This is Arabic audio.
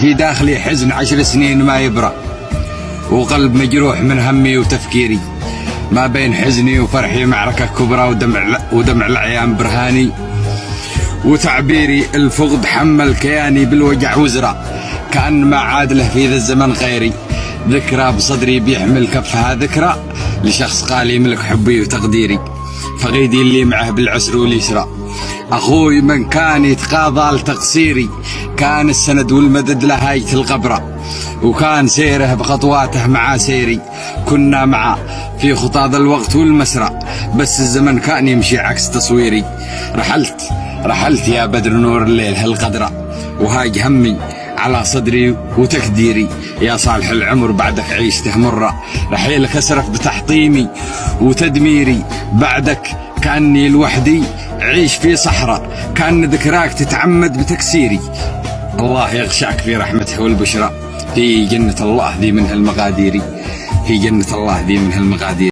في داخلي حزن 10 سنين ما يبرأ، وقلب مجروح من همي وتفكيري. ما بين حزني وفرحي معركة كبرى، ودمع العيان برهاني، وتعبيري الفقد حمل كياني بالوجع وزرة، كأن ما عاد له في ذا الزمن غيري. ذكرى بصدري بيحمل كفها ذكرى لشخص قال يملك حبي وتقديري. فقيدي اللي معه بالعسر واليسرى، أخوي من كان يتقاضى لتقصيري، كان السند والمدد لهاية الغبرة، وكان سيره بخطواته مع سيري. كنا معه في خطى الوقت والمسرى، بس الزمن كان يمشي عكس تصويري. رحلت يا بدر نور الليل هالقدرة، وهاج همي على صدري وتكديري. يا صالح العمر بعدك عيشته مرة، رحيلك أسرف بتحطيمي وتدميري. بعدك كأني لوحدي عيش في صحراء، كأن ذكراك تتعمد بتكسيري. الله يغشاك في رحمته والبشرى، في جنة الله ذي منها المقادير، في جنة الله ذي منها المقادير.